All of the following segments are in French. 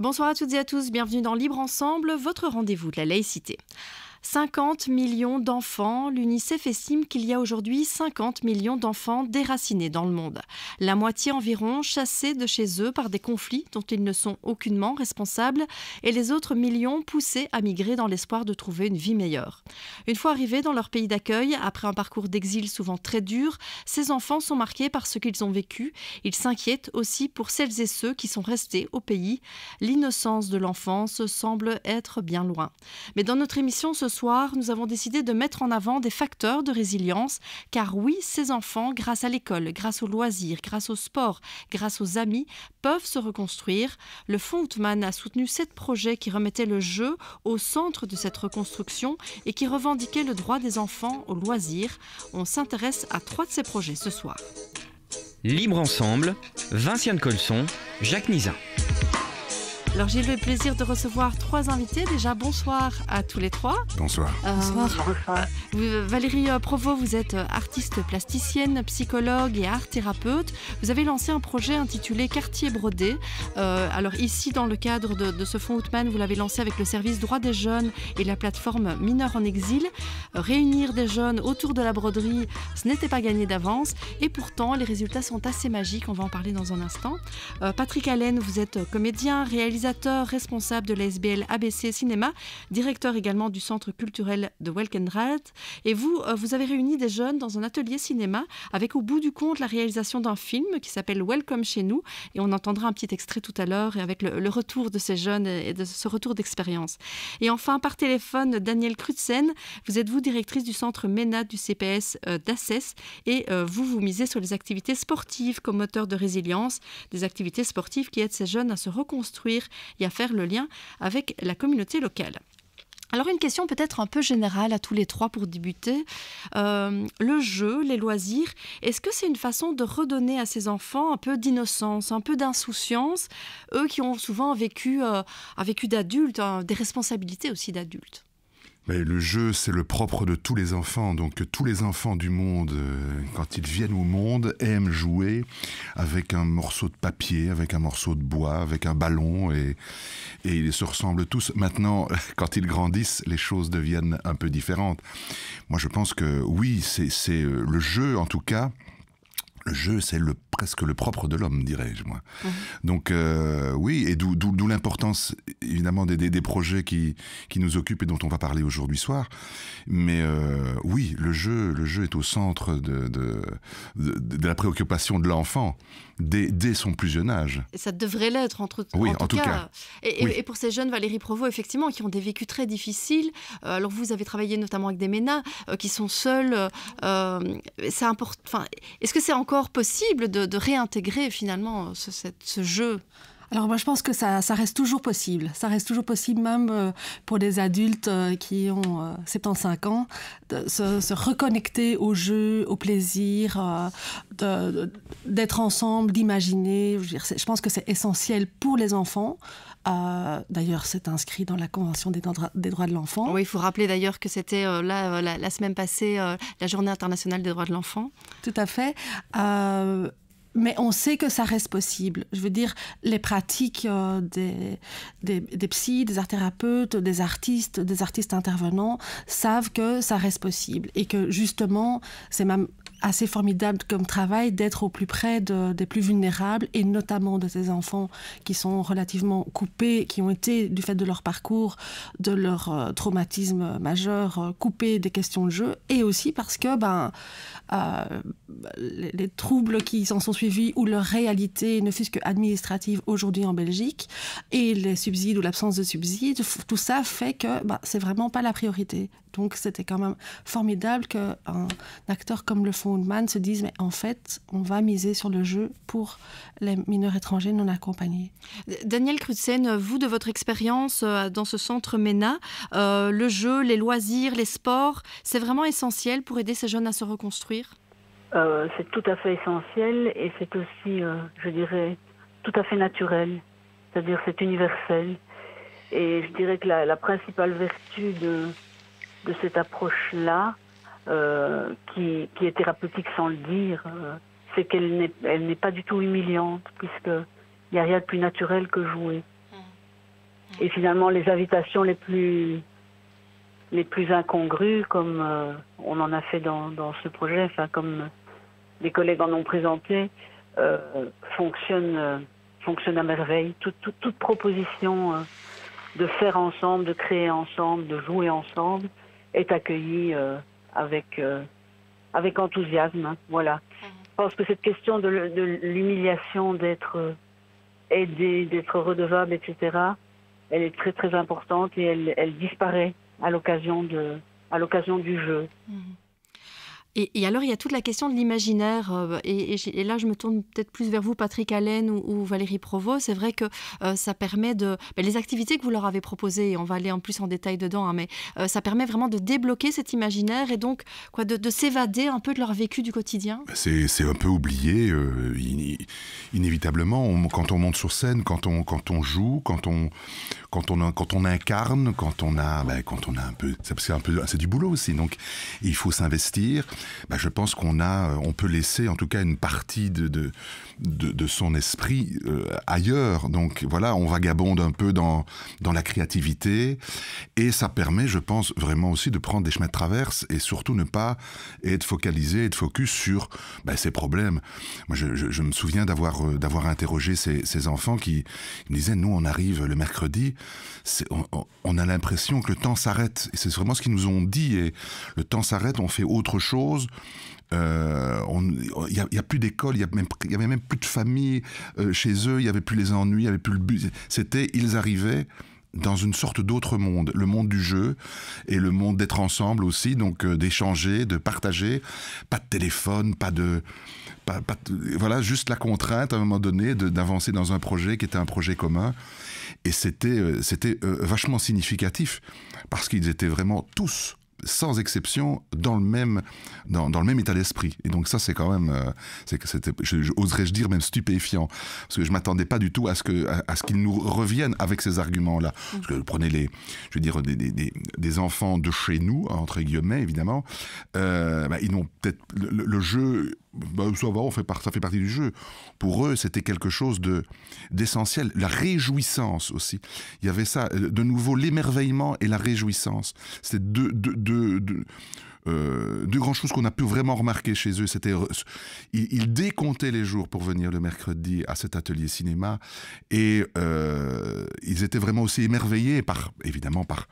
Bonsoir à toutes et à tous, bienvenue dans Libre Ensemble, votre rendez-vous de la laïcité. 50 millions d'enfants, l'UNICEF estime qu'il y a aujourd'hui 50 millions d'enfants déracinés dans le monde. La moitié environ chassés de chez eux par des conflits dont ils ne sont aucunement responsables et les autres millions poussés à migrer dans l'espoir de trouver une vie meilleure. Une fois arrivés dans leur pays d'accueil, après un parcours d'exil souvent très dur, ces enfants sont marqués par ce qu'ils ont vécu. Ils s'inquiètent aussi pour celles et ceux qui sont restés au pays. L'innocence de l'enfance semble être bien loin. Mais dans notre émission ce soir, nous avons décidé de mettre en avant des facteurs de résilience, car oui, ces enfants, grâce à l'école, grâce aux loisirs, grâce au sport, grâce aux amis, peuvent se reconstruire. Le Fonds Houtman a soutenu 7 projets qui remettaient le jeu au centre de cette reconstruction et qui revendiquaient le droit des enfants au loisir. On s'intéresse à 3 de ces projets ce soir. Libre Ensemble, Vinciane Colson, Jacques Nizin. Alors j'ai le plaisir de recevoir 3 invités. Déjà, bonsoir à tous les 3. Bonsoir. Bonsoir. Valérie Provost, vous êtes artiste plasticienne, psychologue et art thérapeute. Vous avez lancé un projet intitulé Quartier Brodé. Alors ici, dans le cadre de ce fonds Houtman, vous l'avez lancé avec le service Droits des jeunes et la plateforme Mineurs en exil. Réunir des jeunes autour de la broderie, ce n'était pas gagné d'avance. Et pourtant, les résultats sont assez magiques. On va en parler dans un instant. Patrick Allen, vous êtes comédien, réalisateur, responsable de la SBL ABC Cinéma, directeur également du centre culturel de Welkenraad. Et vous avez réuni des jeunes dans un atelier cinéma avec au bout du compte la réalisation d'un film qui s'appelle Welcome chez nous. Et on entendra un petit extrait tout à l'heure et avec le retour de ces jeunes et de ce retour d'expérience. Et enfin, par téléphone, Danielle Crutzen, vous êtes directrice du centre MENA du CPS d'Assès et vous misez sur les activités sportives comme moteur de résilience, des activités sportives qui aident ces jeunes à se reconstruire et à faire le lien avec la communauté locale. Alors une question peut-être un peu générale à tous les 3 pour débuter. Le jeu, les loisirs, est-ce que c'est une façon de redonner à ces enfants un peu d'innocence, un peu d'insouciance, eux qui ont souvent vécu d'adultes, des responsabilités aussi d'adultes? Mais le jeu, c'est le propre de tous les enfants. Donc tous les enfants du monde, quand ils viennent au monde, aiment jouer avec un morceau de papier, avec un morceau de bois, avec un ballon, et ils se ressemblent tous. Maintenant, quand ils grandissent, les choses deviennent un peu différentes. Moi, je pense que oui, c'est le jeu, en tout cas. Le jeu, c'est presque le propre de l'homme, dirais-je, moi. Mmh. Donc, oui, et d'où l'importance, évidemment, des projets qui nous occupent et dont on va parler aujourd'hui soir. Mais oui, le jeu est au centre de la préoccupation de l'enfant, dès son plus jeune âge. Et ça devrait l'être, en tout cas. Et pour ces jeunes, Valérie Provost, effectivement, qui ont des vécus très difficiles. Alors, vous avez travaillé notamment avec des MENA qui sont seuls. C'est important. Enfin, est-ce que c'est encore possible de réintégrer finalement ce jeu? Alors moi je pense que ça reste toujours possible. Ça reste toujours possible même pour des adultes qui ont 75 ans, de se reconnecter au jeu, au plaisir, d'être ensemble, d'imaginer. Je pense que c'est essentiel pour les enfants. D'ailleurs, c'est inscrit dans la Convention des droits de l'enfant. Oui, il faut rappeler d'ailleurs que c'était la semaine passée, la Journée internationale des droits de l'enfant. Tout à fait. Mais on sait que ça reste possible. Je veux dire, les pratiques des psys, des art thérapeutes, des artistes intervenants savent que ça reste possible. Et que justement, c'est même assez formidable comme travail d'être au plus près des plus vulnérables et notamment de ces enfants qui sont relativement coupés, qui ont été, du fait de leur parcours, de leur traumatisme majeur, coupés des questions de jeu, et aussi parce que les troubles qui s'en sont suivis ou leur réalité, ne fût-ce qu'administrative aujourd'hui en Belgique, et les subsides ou l'absence de subsides, tout ça fait que c'est vraiment pas la priorité. Donc c'était quand même formidable qu'un acteur comme le Fonds Houtman se dise mais en fait on va miser sur le jeu pour les mineurs étrangers non accompagnés. Danielle Crutzen, vous de votre expérience dans ce centre MENA, le jeu, les loisirs, les sports, c'est vraiment essentiel pour aider ces jeunes à se reconstruire? C'est tout à fait essentiel et c'est aussi, je dirais, tout à fait naturel. C'est-à-dire c'est universel. Et je dirais que la principale vertu de cette approche-là, qui est thérapeutique sans le dire, c'est qu'elle n'est pas du tout humiliante, puisqu'il n'y a rien de plus naturel que jouer. Et finalement, les invitations les plus incongrues, comme on en a fait dans ce projet, enfin comme les collègues en ont présenté, fonctionnent à merveille. Toute proposition de faire ensemble, de créer ensemble, de jouer ensemble est accueillie avec enthousiasme. Hein, voilà. Je pense que cette question de l'humiliation, d'être aidé, d'être redevable, etc., elle est très très importante et elle disparaît à l'occasion du jeu. Et alors, il y a toute la question de l'imaginaire. Et là, je me tourne peut-être plus vers vous, Patrick Allen ou Valérie Provost. C'est vrai que ça permet de... les activités que vous leur avez proposées, et on va aller en plus en détail dedans, hein, mais ça permet vraiment de débloquer cet imaginaire et donc de s'évader un peu de leur vécu du quotidien. C'est un peu oublié, inévitablement. Quand on monte sur scène, quand on joue, quand on incarne, quand on a un peu... C'est du boulot aussi, donc il faut s'investir. Je pense on peut laisser en tout cas une partie de son esprit ailleurs. Donc voilà, on vagabonde un peu dans la créativité et ça permet, je pense, vraiment aussi de prendre des chemins de traverse et surtout ne pas être focalisé, être focus sur ces problèmes. Moi, je me souviens d'avoir interrogé ces enfants qui me disaient, nous, on arrive le mercredi, on a l'impression que le temps s'arrête. Et c'est vraiment ce qu'ils nous ont dit. Et le temps s'arrête, on fait autre chose. Il n'y a plus d'école, il y avait même plus de famille chez eux, il n'y avait plus les ennuis, il n'y avait plus le but. Ils arrivaient dans une sorte d'autre monde, le monde du jeu et le monde d'être ensemble aussi, donc d'échanger, de partager, pas de téléphone, voilà, juste la contrainte à un moment donné d'avancer dans un projet qui était un projet commun. Et c'était vachement significatif parce qu'ils étaient vraiment tous, sans exception, dans le même état d'esprit. Et donc ça, c'est quand même, oserais-je dire, même stupéfiant. Parce que je ne m'attendais pas du tout à ce qu'ils nous reviennent avec ces arguments-là. Parce que prenez des enfants de chez nous, entre guillemets, évidemment, ils n'ont peut-être... Le jeu... ça va, ça fait partie du jeu. Pour eux, c'était quelque chose d'essentiel. La réjouissance aussi. Il y avait ça, de nouveau, l'émerveillement et la réjouissance. C'était deux grandes choses qu'on a pu vraiment remarquer chez eux. Ils décomptaient les jours pour venir le mercredi à cet atelier cinéma. Et ils étaient vraiment aussi émerveillés, évidemment, par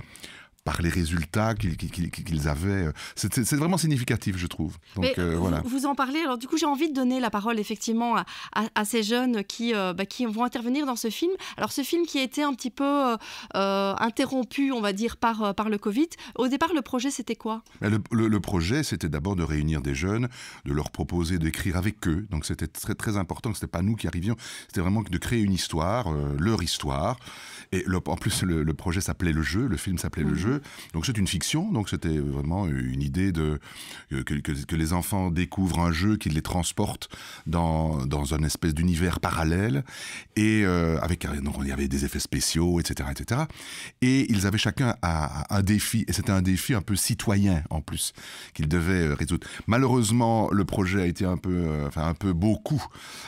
les résultats qu'ils avaient. C'est vraiment significatif, je trouve. Donc, voilà. Vous en parlez, alors du coup j'ai envie de donner la parole effectivement à ces jeunes qui vont intervenir dans ce film. Alors ce film qui a été un petit peu interrompu, on va dire, par le Covid. Au départ, le projet, c'était quoi ? Le projet, c'était d'abord de réunir des jeunes, de leur proposer d'écrire avec eux. Donc c'était très, très important, que ce n'était pas nous qui arrivions, c'était vraiment de créer une histoire, leur histoire. Et en plus, le projet s'appelait Le Jeu, le film s'appelait Le Jeu. Donc c'est une fiction, donc c'était vraiment une idée que les enfants découvrent un jeu qui les transporte dans un espèce d'univers parallèle. Et donc il y avait des effets spéciaux, etc., etc. Et ils avaient chacun un défi, et c'était un défi un peu citoyen en plus, qu'ils devaient résoudre. Malheureusement, le projet a été un peu beaucoup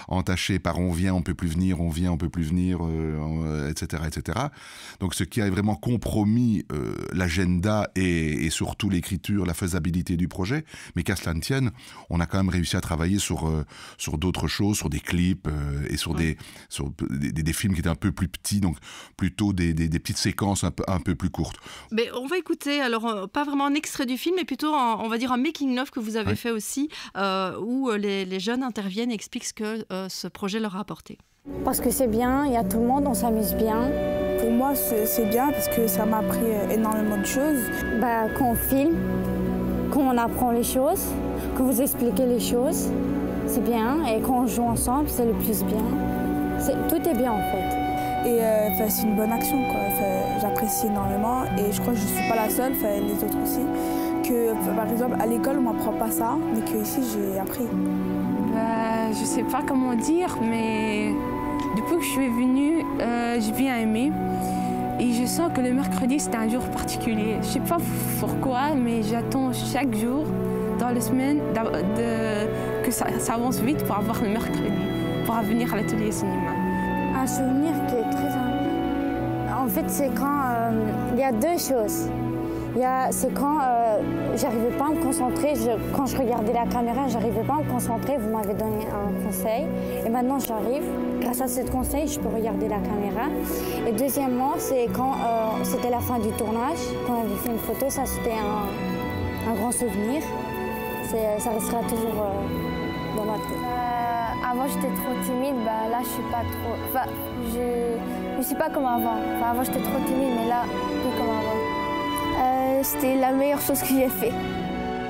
entaché par on vient, on peut plus venir, on vient, on peut plus venir, etc., etc. Donc ce qui a vraiment compromis l'agenda et surtout l'écriture, la faisabilité du projet. Mais qu'à cela ne tienne, on a quand même réussi à travailler sur d'autres choses, sur des clips et sur des films qui étaient un peu plus petits, donc plutôt des petites séquences un peu plus courtes. Mais on va écouter, alors pas vraiment un extrait du film, mais plutôt on va dire un making-of que vous avez fait aussi, où les jeunes interviennent et expliquent ce que ce projet leur a apporté. Parce que c'est bien, il y a tout le monde, on s'amuse bien. Pour moi, c'est bien parce que ça m'a appris énormément de choses. Quand on filme, quand on apprend les choses, quand vous expliquez les choses, c'est bien. Et quand on joue ensemble, c'est le plus bien. Tout est bien en fait. Et c'est une bonne action, quoi. J'apprécie énormément et je crois que je ne suis pas la seule, les autres aussi. Que par exemple à l'école on m'apprend pas ça, mais que ici j'ai appris. Je sais pas comment dire, mais depuis que je suis venue, j'ai bien aimé. Et je sens que le mercredi, c'est un jour particulier. Je sais pas pourquoi, mais j'attends chaque jour dans la semaine que ça avance vite pour avoir le mercredi, pour venir à l'atelier cinéma. Un souvenir qui est très important. En fait, fait, c'est quand il y a deux choses. C'est quand j'arrivais pas à me concentrer. Quand je regardais la caméra, j'arrivais pas à me concentrer. Vous m'avez donné un conseil. Et maintenant, j'arrive. Grâce à ce conseil, je peux regarder la caméra. Et deuxièmement, c'est quand c'était la fin du tournage, quand on avait fait une photo. Ça, c'était un grand souvenir. Ça restera toujours dans ma tête. Avant, j'étais trop timide. Là, je suis pas trop... Enfin, je suis pas comme avant. Avant, j'étais trop timide, mais là, plus comme avant. C'était la meilleure chose que j'ai fait.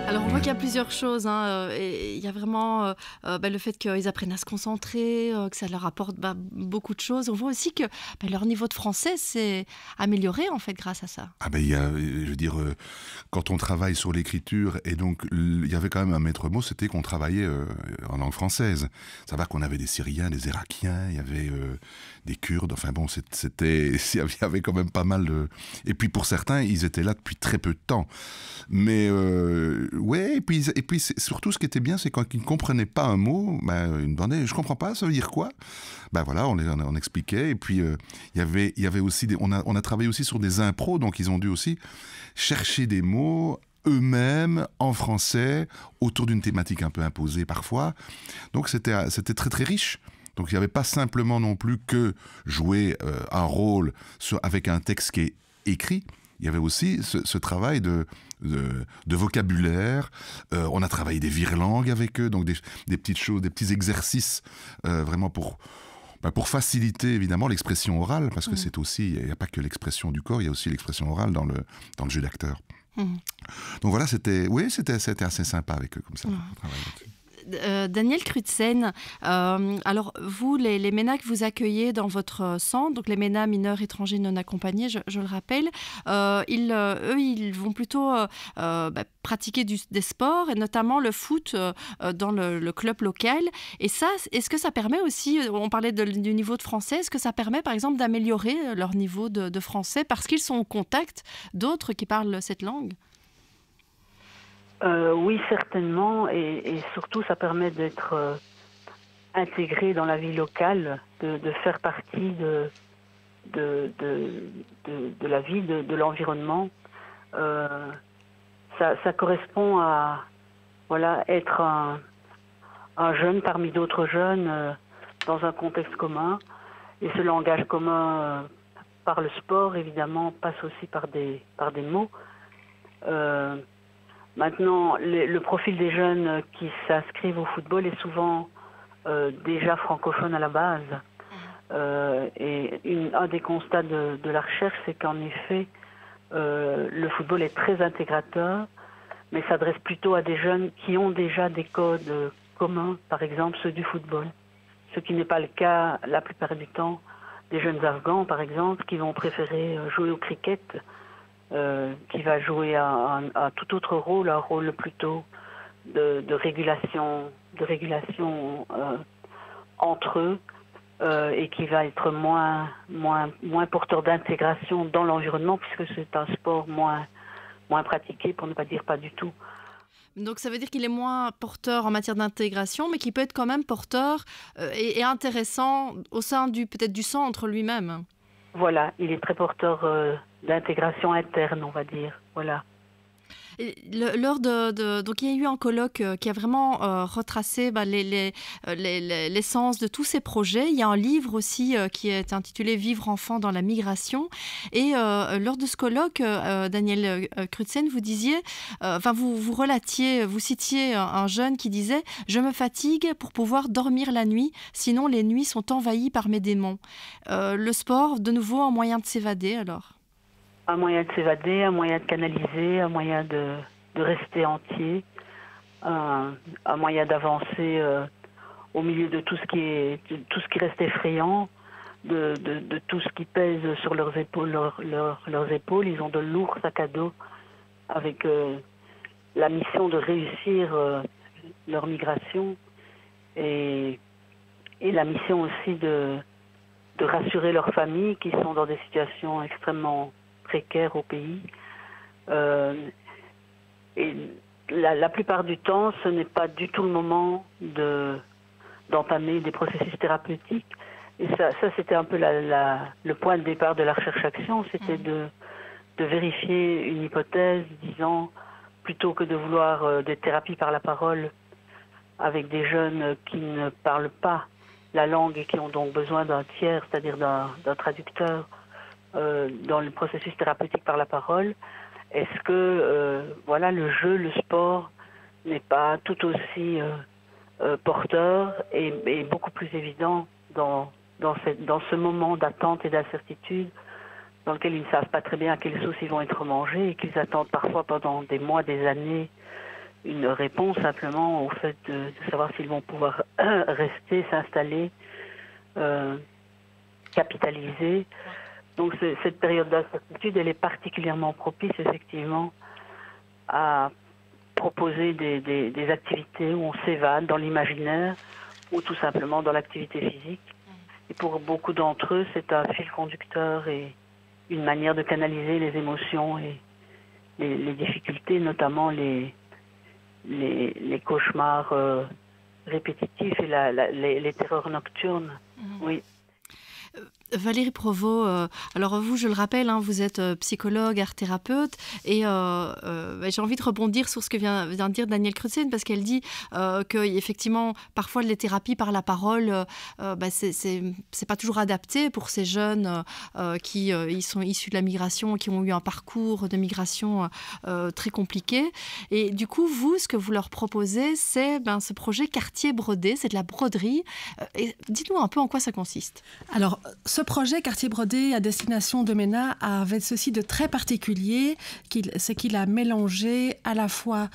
Alors on voit qu'il y a plusieurs choses, hein, et il y a vraiment le fait qu'ils apprennent à se concentrer, que ça leur apporte beaucoup de choses. On voit aussi que leur niveau de français s'est amélioré en fait grâce à ça. Je veux dire, quand on travaille sur l'écriture, et donc il y avait quand même un maître mot, c'était qu'on travaillait en langue française. Savoir qu'on avait des Syriens, des Irakiens, il y avait des Kurdes, enfin bon, il y avait quand même pas mal de... Et puis pour certains, ils étaient là depuis très peu de temps. Mais ouais, et puis surtout ce qui était bien, c'est quand ils ne comprenaient pas un mot, ils me demandaient, je comprends pas, ça veut dire quoi? Voilà, on expliquait. Et puis il y avait aussi on a travaillé aussi sur des impros, donc ils ont dû aussi chercher des mots eux-mêmes en français autour d'une thématique un peu imposée parfois. Donc c'était très très riche. Donc il n'y avait pas simplement non plus que jouer un rôle avec un texte qui est écrit. Il y avait aussi ce travail de vocabulaire. On a travaillé des virelangues avec eux, donc des petites choses, des petits exercices vraiment pour faciliter évidemment l'expression orale, parce que c'est aussi, il n'y a pas que l'expression du corps, il y a aussi l'expression orale dans le jeu d'acteur. Donc voilà, c'était assez sympa avec eux comme ça. Daniel Crutzen, alors vous, les MENA que vous accueillez dans votre centre, donc les MENA mineurs étrangers non accompagnés, je le rappelle, ils vont plutôt pratiquer des sports, et notamment le foot dans le club local. Et ça, est-ce que ça permet aussi, on parlait du niveau de français, est-ce que ça permet par exemple d'améliorer leur niveau de français parce qu'ils sont au contact d'autres qui parlent cette langue ? Oui, certainement, et surtout ça permet d'être intégré dans la vie locale, de faire partie de la vie, de l'environnement. Ça correspond à être un jeune parmi d'autres jeunes dans un contexte commun. Et ce langage commun par le sport, évidemment, passe aussi par des mots. Maintenant, le profil des jeunes qui s'inscrivent au football est souvent déjà francophone à la base. Et un des constats de la recherche, c'est qu'en effet, le football est très intégrateur, mais s'adresse plutôt à des jeunes qui ont déjà des codes communs, par exemple ceux du football. Ce qui n'est pas le cas la plupart du temps des jeunes Afghans, par exemple, qui vont préférer jouer au cricket, qui va jouer un tout autre rôle, un rôle plutôt de régulation entre eux, et qui va être moins porteur d'intégration dans l'environnement, puisque c'est un sport moins pratiqué, pour ne pas dire pas du tout. Donc ça veut dire qu'il est moins porteur en matière d'intégration, mais qui peut être quand même porteur et intéressant au sein peut-être du centre lui-même. Voilà, il est très porteur d'intégration interne, on va dire. Voilà. Et donc il y a eu un colloque qui a vraiment retracé l'essence de tous ces projets. Il y a un livre aussi qui est intitulé « Vivre enfant dans la migration ». Et lors de ce colloque, Daniel Crutzen, vous disiez, vous citiez un jeune qui disait « Je me fatigue pour pouvoir dormir la nuit, sinon les nuits sont envahies par mes démons ». Le sport, de nouveau, un moyen de s'évader alors ? Un moyen de s'évader, un moyen de canaliser, un moyen de rester entier, un moyen d'avancer au milieu de tout ce qui reste effrayant, de tout ce qui pèse sur leurs épaules. Leurs épaules, ils ont de lourds sacs à dos avec la mission de réussir leur migration et la mission aussi de rassurer leurs familles qui sont dans des situations extrêmement précaires au pays. Et la plupart du temps, ce n'est pas du tout le moment d'entamer des processus thérapeutiques. Et ça c'était un peu le point de départ de la recherche-action, c'était de vérifier une hypothèse disant, plutôt que de vouloir des thérapies par la parole avec des jeunes qui ne parlent pas la langue et qui ont donc besoin d'un tiers, c'est-à-dire d'un traducteur dans le processus thérapeutique par la parole, est-ce que le jeu, le sport n'est pas tout aussi porteur et beaucoup plus évident dans ce moment d'attente et d'incertitude dans lequel ils ne savent pas très bien à quelle sauce ils vont être mangés et qu'ils attendent parfois pendant des mois, des années une réponse simplement au fait de savoir s'ils vont pouvoir rester, s'installer, capitaliser. Donc cette période d'incertitude, elle est particulièrement propice effectivement à proposer des activités où on s'évade dans l'imaginaire ou tout simplement dans l'activité physique. Et pour beaucoup d'entre eux, c'est un fil conducteur et une manière de canaliser les émotions et les difficultés, notamment les cauchemars répétitifs et les terreurs nocturnes. Oui. Valérie Provost, alors vous, je le rappelle, vous êtes psychologue, art-thérapeute, et j'ai envie de rebondir sur ce que vient de dire Danielle Crutzen, parce qu'elle dit qu'effectivement, parfois les thérapies par la parole, c'est pas toujours adapté pour ces jeunes qui ils sont issus de la migration, qui ont eu un parcours de migration très compliqué. Et du coup, vous, ce que vous leur proposez, c'est ce projet Quartier Brodé, c'est de la broderie. Et dites-nous un peu en quoi ça consiste. Alors, ce projet Quartier Brodé à destination de MENA avait ceci de très particulier, c'est qu'il a mélangé à la fois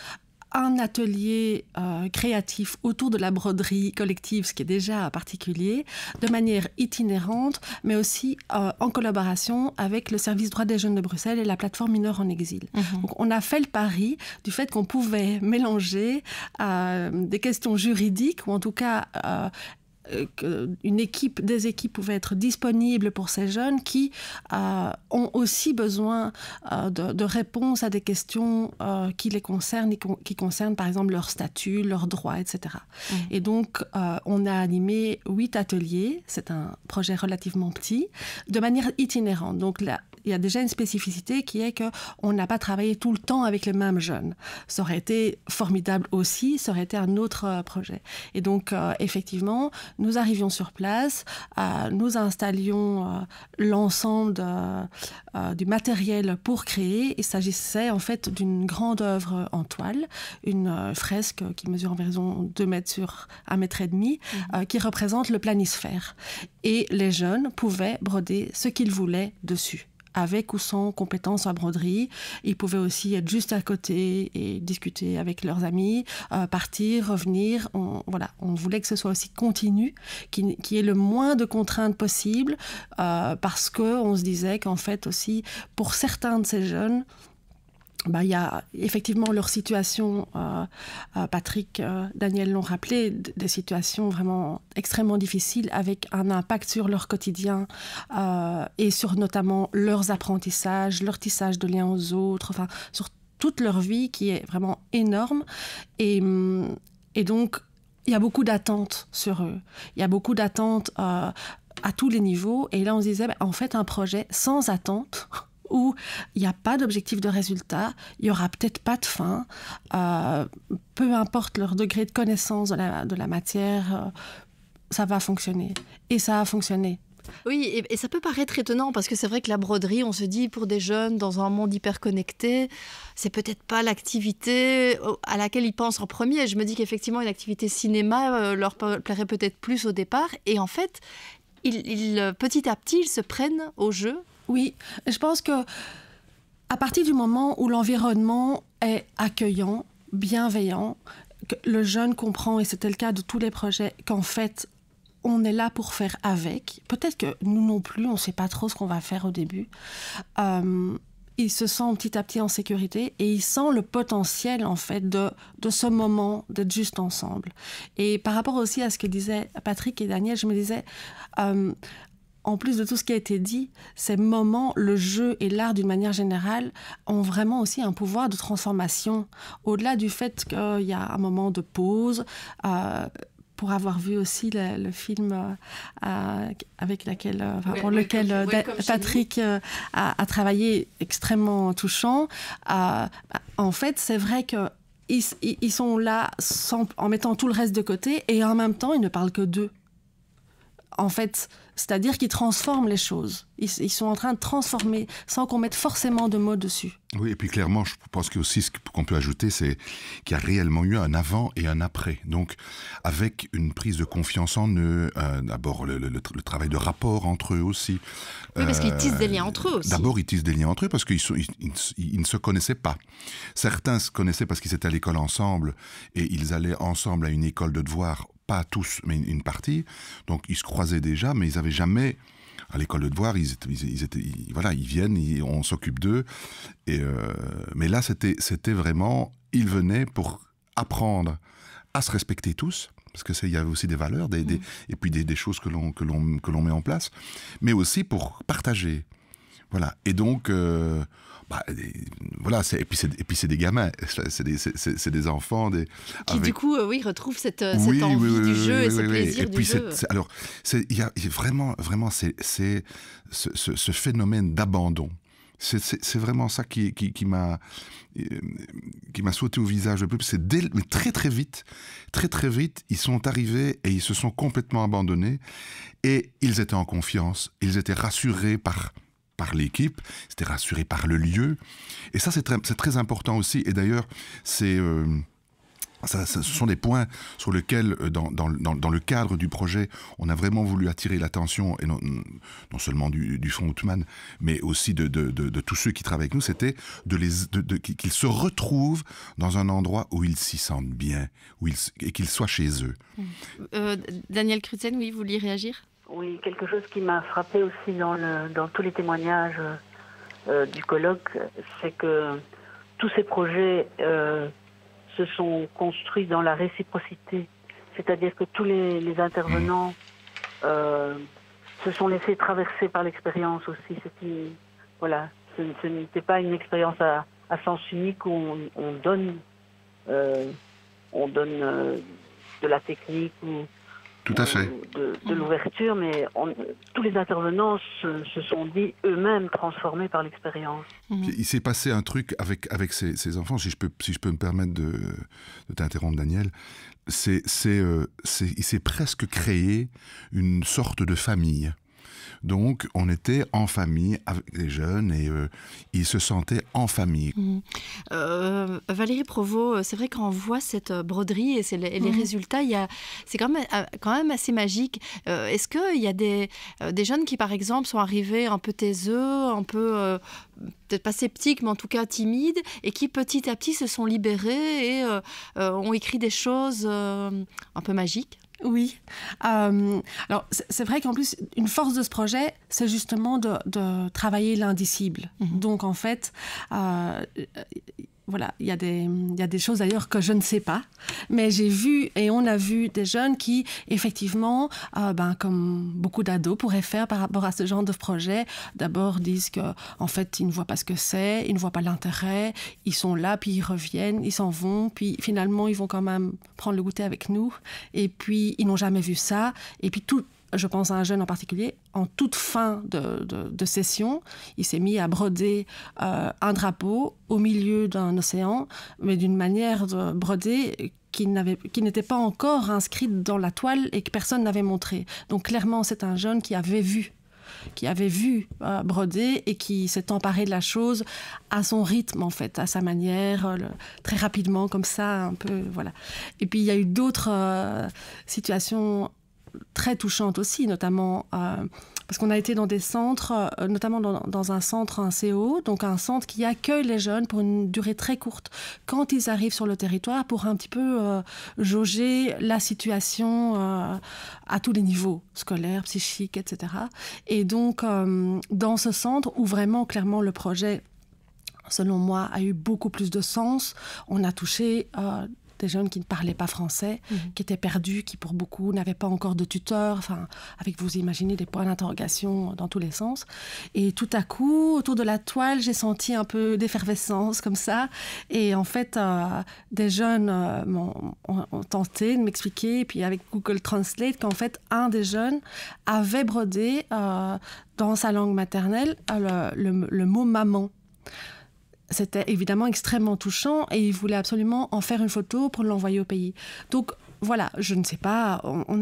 un atelier créatif autour de la broderie collective, ce qui est déjà particulier, de manière itinérante, mais aussi en collaboration avec le service droits des jeunes de Bruxelles et la plateforme Mineurs en exil. Donc, on a fait le pari du fait qu'on pouvait mélanger des questions juridiques, ou en tout cas des équipes pouvaient être disponibles pour ces jeunes qui ont aussi besoin de réponses à des questions qui les concernent et qui concernent par exemple leur statut, leurs droits, etc. Et donc, on a animé 8 ateliers, c'est un projet relativement petit, de manière itinérante. Donc là, il y a déjà une spécificité qui est qu'on n'a pas travaillé tout le temps avec les mêmes jeunes. Ça aurait été formidable aussi, ça aurait été un autre projet. Et donc, effectivement, nous arrivions sur place, nous installions l'ensemble du matériel pour créer. Il s'agissait en fait d'une grande œuvre en toile, une fresque qui mesure environ 2 mètres sur 1,5 mètre, qui représente le planisphère. Et les jeunes pouvaient broder ce qu'ils voulaient dessus, avec ou sans compétences en broderie. Ils pouvaient aussi être juste à côté et discuter avec leurs amis, partir, revenir. On voulait que ce soit aussi continu, qu'il y ait le moins de contraintes possible, parce qu'on se disait qu'en fait aussi, pour certains de ces jeunes, il y a effectivement leur situation, Patrick, Daniel l'ont rappelé, des situations vraiment extrêmement difficiles avec un impact sur leur quotidien et sur notamment leurs apprentissages, leur tissage de liens aux autres, enfin sur toute leur vie qui est vraiment énorme. Et donc, il y a beaucoup d'attentes sur eux. Il y a beaucoup d'attentes à tous les niveaux. Et là, on se disait, en fait, un projet sans attente, où il n'y a pas d'objectif de résultat, il n'y aura peut-être pas de fin, peu importe leur degré de connaissance de la matière, ça va fonctionner. Et ça a fonctionné. Oui, et ça peut paraître étonnant, parce que c'est vrai que la broderie, on se dit, pour des jeunes dans un monde hyper connecté, c'est peut-être pas l'activité à laquelle ils pensent en premier. Je me dis qu'effectivement, une activité cinéma leur plairait peut-être plus au départ. Et en fait, petit à petit, ils se prennent au jeu. Oui, je pense que à partir du moment où l'environnement est accueillant, bienveillant, que le jeune comprend, et c'était le cas de tous les projets, qu'en fait, on est là pour faire avec. Peut-être que nous non plus, on ne sait pas trop ce qu'on va faire au début. Il se sent petit à petit en sécurité et il sent le potentiel, en fait, de ce moment d'être juste ensemble. Et par rapport aussi à ce que disaient Patrick et Daniel, je me disais... en plus de tout ce qui a été dit, ces moments, le jeu et l'art d'une manière générale, ont vraiment aussi un pouvoir de transformation. Au-delà du fait qu'il y a un moment de pause, pour avoir vu aussi le film pour lequel Patrick a travaillé, extrêmement touchant. En fait, c'est vrai que ils sont là en mettant tout le reste de côté, et en même temps, ils ne parlent que d'eux. En fait, c'est-à-dire qu'ils transforment les choses. Ils sont en train de transformer sans qu'on mette forcément de mots dessus. Oui, et puis clairement, je pense que aussi ce qu'on peut ajouter, c'est qu'il y a réellement eu un avant et un après. Donc, avec une prise de confiance en eux, d'abord le travail de rapport entre eux aussi. Oui, parce qu'ils tissent des liens entre eux aussi. D'abord, ils tissent des liens entre eux parce qu'ils ne se connaissaient pas. Certains se connaissaient parce qu'ils étaient à l'école ensemble et ils allaient ensemble à une école de devoirs. Pas tous, mais une partie. Donc, ils se croisaient déjà, mais ils n'avaient jamais... À l'école de devoirs, ils viennent, on s'occupe d'eux. Mais là, c'était vraiment... Ils venaient pour apprendre à se respecter tous, parce qu'il y avait aussi des valeurs, et puis des choses que l'on met en place, mais aussi pour partager. Voilà. Et donc... voilà, et puis c'est des gamins, c'est des enfants, qui du coup retrouvent cette envie du jeu et ce plaisir du jeu. Alors, il y a vraiment c'est ce phénomène d'abandon. C'est vraiment ça qui m'a sauté au visage le plus. Mais très vite, ils sont arrivés et ils se sont complètement abandonnés, et ils étaient en confiance, ils étaient rassurés par l'équipe, c'était rassuré par le lieu. Et ça, c'est très important aussi. Et d'ailleurs, ce sont des points sur lesquels, dans le cadre du projet, on a vraiment voulu attirer l'attention, et non seulement du Fonds Outman, mais aussi de tous ceux qui travaillent avec nous, c'était qu'ils se retrouvent dans un endroit où ils s'y sentent bien, et qu'ils soient chez eux. Daniel Crutzen, oui, vous vouliez réagir ? Oui, quelque chose qui m'a frappé aussi dans tous les témoignages du colloque, c'est que tous ces projets se sont construits dans la réciprocité. C'est-à-dire que tous les intervenants se sont laissés traverser par l'expérience aussi. Ce n'était pas une expérience à sens unique où on donne de la technique ou tout à fait. De l'ouverture, mais tous les intervenants se sont dit eux-mêmes transformés par l'expérience. Il s'est passé un truc avec ces enfants, si je peux me permettre de t'interrompre, Daniel. Il s'est presque créé une sorte de famille. Donc, on était en famille avec les jeunes et ils se sentaient en famille. Valérie Provost, c'est vrai quand on voit cette broderie et les résultats, c'est quand même assez magique. Est-ce qu'il y a des jeunes qui, par exemple, sont arrivés un peu taiseux, un peu, peut-être pas sceptiques, mais en tout cas timides, et qui, petit à petit, se sont libérés et ont écrit des choses un peu magiques ? Oui. Alors, c'est vrai qu'en plus, une force de ce projet, c'est justement de travailler l'indicible. Donc, en fait, voilà, il y a des choses d'ailleurs que je ne sais pas, mais j'ai vu et on a vu des jeunes qui, effectivement, comme beaucoup d'ados pourraient faire par rapport à ce genre de projet, d'abord disent qu'en fait, ils ne voient pas ce que c'est, ils ne voient pas l'intérêt, ils sont là, puis ils reviennent, ils s'en vont, puis finalement, ils vont quand même prendre le goûter avec nous, et puis ils n'ont jamais vu ça, et puis je pense à un jeune en particulier, en toute fin de session, il s'est mis à broder un drapeau au milieu d'un océan, mais d'une manière de broder qui n'était pas encore inscrite dans la toile et que personne n'avait montré. Donc clairement, c'est un jeune qui avait vu broder et qui s'est emparé de la chose à son rythme, en fait, à sa manière, très rapidement, comme ça, un peu, voilà. Et puis, il y a eu d'autres situations très touchante aussi, notamment parce qu'on a été dans des centres, notamment dans un centre, un CO, donc un centre qui accueille les jeunes pour une durée très courte, quand ils arrivent sur le territoire, pour un petit peu jauger la situation à tous les niveaux, scolaires, psychiques, etc. Et donc, dans ce centre où vraiment, clairement, le projet, selon moi, a eu beaucoup plus de sens, on a touché des jeunes qui ne parlaient pas français, qui étaient perdus, qui pour beaucoup n'avaient pas encore de tuteur, enfin, avec, vous imaginez, des points d'interrogation dans tous les sens. Et tout à coup, autour de la toile, j'ai senti un peu d'effervescence comme ça. Et en fait, des jeunes ont tenté de m'expliquer, et puis avec Google Translate, qu'en fait, un des jeunes avait brodé dans sa langue maternelle le mot « maman ». C'était évidemment extrêmement touchant et il voulait absolument en faire une photo pour l'envoyer au pays. Donc voilà, je ne sais pas, on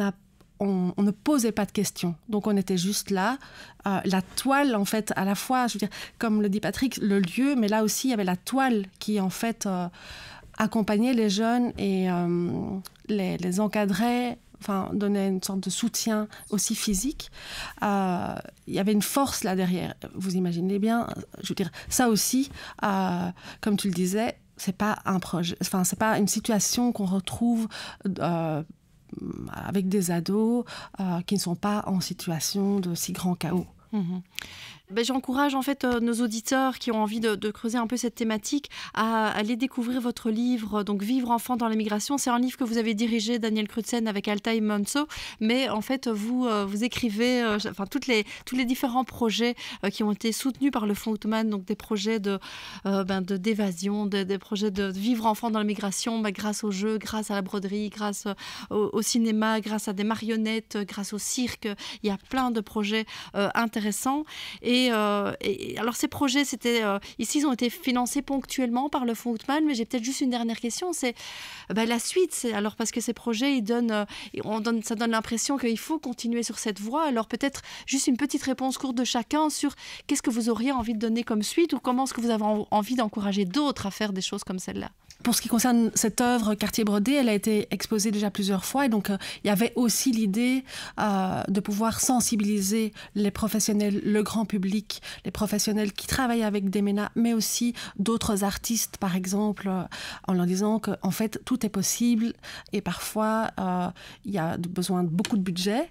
ne posait pas de questions. Donc on était juste là. La toile, en fait, à la fois, je veux dire, comme le dit Patrick, le lieu, mais là aussi, il y avait la toile qui, en fait, accompagnait les jeunes et les encadrait, enfin, donnait une sorte de soutien aussi physique. Il y avait une force là derrière. Vous imaginez bien, je veux dire, ça aussi, comme tu le disais, c'est pas un projet, enfin, c'est pas une situation qu'on retrouve avec des ados qui ne sont pas en situation de si grand chaos. J'encourage en fait nos auditeurs qui ont envie de creuser un peu cette thématique à aller découvrir votre livre, donc Vivre enfant dans l'immigration. C'est un livre que vous avez dirigé, Daniel Crutzen, avec Altaï Monso, mais en fait vous écrivez enfin tous les différents projets qui ont été soutenus par le Fonds Outman, donc des projets d'évasion, des projets de vivre enfant dans l'immigration, grâce au jeu, grâce à la broderie, grâce au cinéma, grâce à des marionnettes, grâce au cirque. Il y a plein de projets intéressants. Et alors ces projets, ici, ils ont été financés ponctuellement par le Fonds Outman, mais j'ai peut-être juste une dernière question, c'est la suite. Alors parce que ces projets, ça donne l'impression qu'il faut continuer sur cette voie. Alors peut-être juste une petite réponse courte de chacun sur qu'est-ce que vous auriez envie de donner comme suite ou comment est-ce que vous avez envie d'encourager d'autres à faire des choses comme celle-là. Pour ce qui concerne cette œuvre Quartier brodé, elle a été exposée déjà plusieurs fois et donc il y avait aussi l'idée de pouvoir sensibiliser les professionnels, le grand public, les professionnels qui travaillent avec des MENA, mais aussi d'autres artistes, par exemple, en leur disant qu'en fait tout est possible et parfois il y a besoin de beaucoup de budget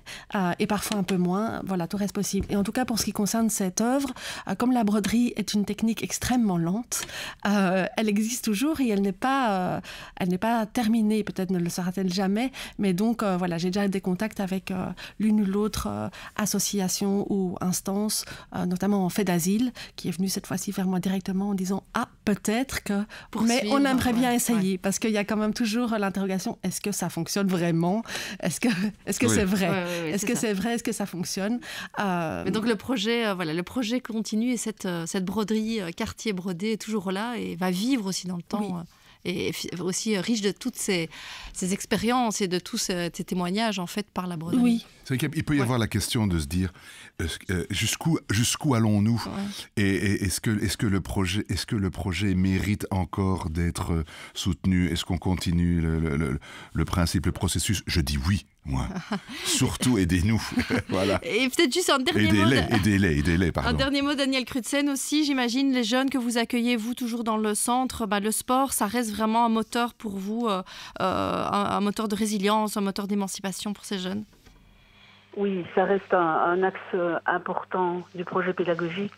et parfois un peu moins. Voilà, tout reste possible. Et en tout cas, pour ce qui concerne cette œuvre, comme la broderie est une technique extrêmement lente, elle existe toujours et elle n'est pas terminée, peut-être ne le sera-t-elle jamais, mais donc voilà, j'ai déjà des contacts avec l'une ou l'autre association ou instance, notamment en fait d'asile, qui est venue cette fois-ci vers moi directement en disant « Ah, peut-être que... » Mais on aimerait bien essayer, parce qu'il y a quand même toujours l'interrogation, est-ce que ça fonctionne vraiment ? Est-ce que c'est vrai ? Est-ce que c'est vrai ? Est-ce que ça fonctionne ? Mais donc le projet continue et cette broderie Quartier brodé est toujours là et va vivre aussi dans le temps. Oui. Et aussi riche de toutes ces expériences et de tous ces témoignages en fait par la broderie. Oui. C'est vrai qu'il peut y avoir la question de se dire jusqu'où allons-nous et est-ce que le projet mérite encore d'être soutenu? Est-ce qu'on continue le principe, le processus? Je dis oui. Moi. Surtout aidez-nous. Voilà. Et peut-être juste un dernier mot. Aidez-les, pardon. Un dernier mot, Daniel Crutzen aussi. J'imagine les jeunes que vous accueillez, vous, toujours dans le centre, le sport, ça reste vraiment un moteur pour vous, un moteur de résilience, un moteur d'émancipation pour ces jeunes. Oui, ça reste un axe important du projet pédagogique.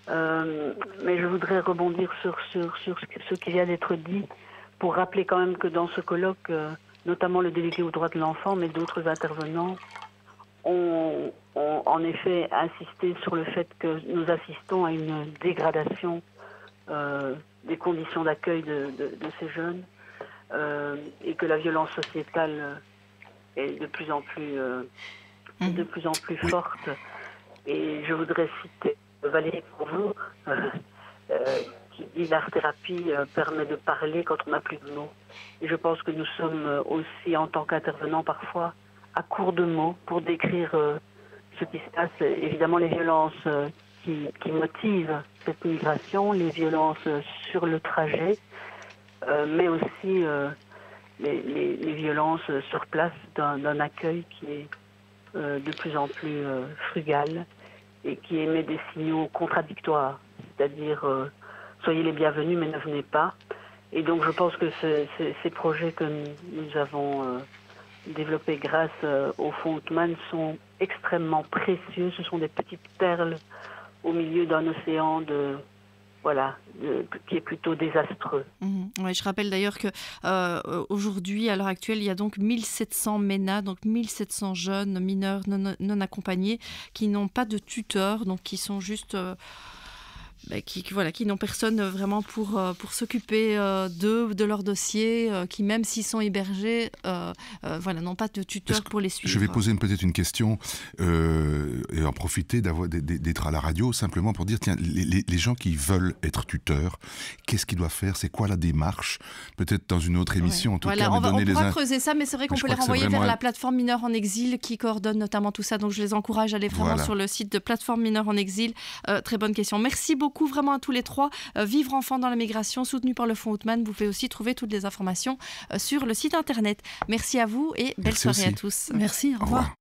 Mais je voudrais rebondir sur ce qui vient d'être dit pour rappeler quand même que dans ce colloque... notamment le délégué aux droits de l'enfant, mais d'autres intervenants ont en effet insisté sur le fait que nous assistons à une dégradation des conditions d'accueil de ces jeunes et que la violence sociétale est de plus en plus forte. Et je voudrais citer Valérie Courvaux, qui dit l'art-thérapie permet de parler quand on n'a plus de mots. Et je pense que nous sommes aussi, en tant qu'intervenants, parfois à court de mots pour décrire ce qui se passe. Évidemment, les violences qui motivent cette migration, les violences sur le trajet, mais aussi les violences sur place d'un accueil qui est de plus en plus frugal et qui émet des signaux contradictoires, c'est-à-dire soyez les bienvenus mais ne venez pas. Et donc je pense que ces projets que nous avons développés grâce au Fonds Outman sont extrêmement précieux. Ce sont des petites perles au milieu d'un océan voilà, qui est plutôt désastreux. Ouais, je rappelle d'ailleurs que aujourd'hui, à l'heure actuelle, il y a donc 1700 MENA, donc 1700 jeunes mineurs non accompagnés qui n'ont pas de tuteur, donc qui sont juste... qui n'ont personne vraiment pour s'occuper d'eux, de leur dossier, qui même s'ils sont hébergés, n'ont pas de tuteur pour les suivre. Je vais poser peut-être une question et en profiter d'être à la radio, simplement pour dire, tiens, les gens qui veulent être tuteurs, qu'est-ce qu'ils doivent faire? C'est quoi la démarche? Peut-être dans une autre émission, en tout cas. On pourra creuser ça, mais c'est vrai qu'on peut les renvoyer vers la plateforme Mineurs en Exil qui coordonne notamment tout ça. Donc je les encourage à aller vraiment sur le site de plateforme Mineurs en Exil. Très bonne question. Merci beaucoup vraiment à tous les trois. Vivre enfant dans la migration, soutenu par le Fonds Outman. Vous pouvez aussi trouver toutes les informations sur le site internet. Merci à vous et belle soirée à tous. Merci, au revoir.